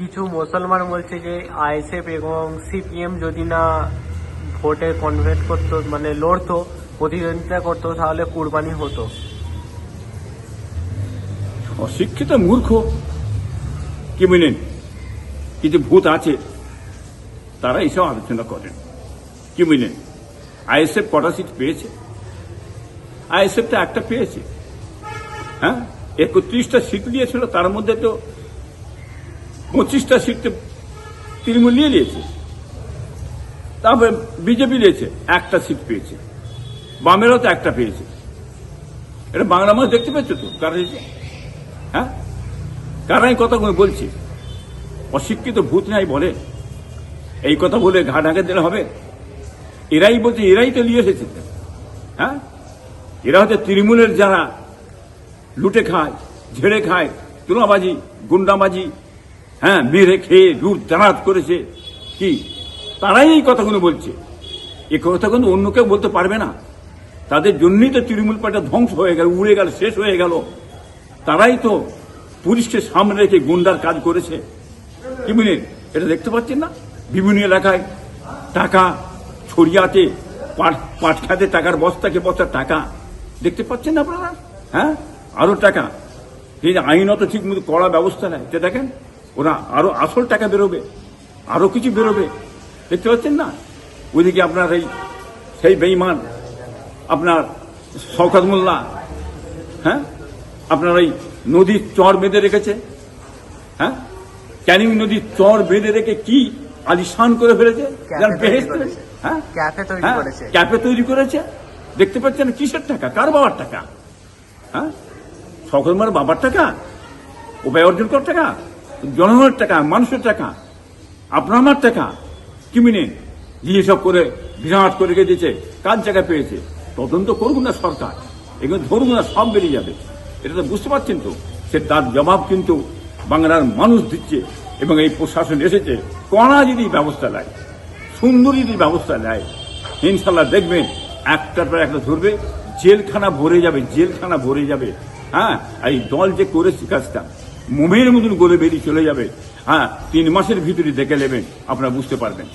কিছু মুসলমান বলছে যে আইএসএফ এবং সিপিএম যদি না ভোটে কনভার্ট করতো, মানে লড়তো, প্রতিদ্বন্দ্বিতা করতো, তাহলে কুরবানি হতো। অশিক্ষিত মূর্খ কি বলেন, কিছু ভূত আছে তারা এইসব আলোচনা করেন। কি বলেন, আইএসএফ কটা সিট পেয়েছে? আইএসএফ তো একটা পেয়েছে। হ্যাঁ, 31টা সিট দিয়েছিল, তার মধ্যে তো 25টা সিট তৃণমূল নিয়ে নিয়েছে, তারপরে বিজেপি নিয়েছে, একটা সিট পেয়েছে, বামেরও তো একটা পেয়েছে। এটা বাংলা মানুষ দেখতে পেয়েছো তো কারা হয়েছে? হ্যাঁ, কারা এই কথাগুলো বলছে? অশিক্ষিত ভূত নাই বলে, এই কথা বলে ঘা ঢাকা দিলে হবে? এরাই বলছে, এরাই তো নিয়ে এসেছে। হ্যাঁ, এরা হচ্ছে তৃণমূলের যারা লুটে খায়, ঝেড়ে খায়, তুলাবাজি, গুন্ডাবাজি, হ্যাঁ, মেরে খেয়ে লুট দাঁড়াত করেছে, কি তারাই এই কথাগুলো বলছে। এই কথাগুলো অন্য কেউ বলতে পারবে না। তাদের জন্যই তো তৃণমূল পার্টি ধ্বংস হয়ে গেল, উড়ে গেল, শেষ হয়ে গেল। তারাই তো পুলিশকে সামনে রেখে গুন্ডার কাজ করেছে। কি বলেন, এটা দেখতে পাচ্ছেন না? বিভিন্ন এলাকায় টাকা ছড়িয়াতে, পাট খাতে টাকার বস্তাকে বস্তা টাকা দেখতে পাচ্ছেন না আপনারা? হ্যাঁ, আরো টাকা, এই আইনত ঠিক মতো কড়া ব্যবস্থা নেয়, দেখেন ওরা আরো আসল টাকা বেরোবে, আরো কিছু বেরোবে, দেখতে পাচ্ছেন না? ওইদিকে আপনার সেই বেঈমান আপনার শওকত মোল্লা, হ্যাঁ, আপনার ওই নদীর চর বেঁধে রেখেছে। হ্যাঁ, ক্যানিং নদীর চর বেঁধে রেখে কি আলিশান করে ফেলেছে, হ্যাঁ, ক্যাফে তৈরি করেছে। দেখতে পাচ্ছেন কিসের টাকা, কার বাবার টাকা? হ্যাঁ, শওকত মোল্লার বাবার টাকা, উপায় অর্জন করার টাকা, জনগণের টাকা, মানুষের টাকা, আপনার আমার টাকা। কি মিনে দিয়ে সব করে বিরাট করে রেখে দিয়েছে, কার জায়গা পেয়েছে? তদন্ত করুন না সরকার, এগুলো ধরুন না, সব বেরিয়ে যাবে। এটা তো বুঝতে পারছেন তো? সে তার জবাব কিন্তু বাংলার মানুষ দিচ্ছে। এবং এই প্রশাসন এসেছে, কড়া যদি ব্যবস্থা নেয়, সুন্দর যদি ব্যবস্থা নেয়, ইনশাল্লাহ দেখবেন একটার পর একটা ধরবে, জেলখানা ভরে যাবে, জেলখানা ভরে যাবে। হ্যাঁ, এই দল যে করেছে কাজটা, মোমের মতন গলে বেরিয়ে চলে যাবে। হ্যাঁ, 3 মাসের ভিতরে দেখে নেবেন, আপনারা বুঝতে পারবেন।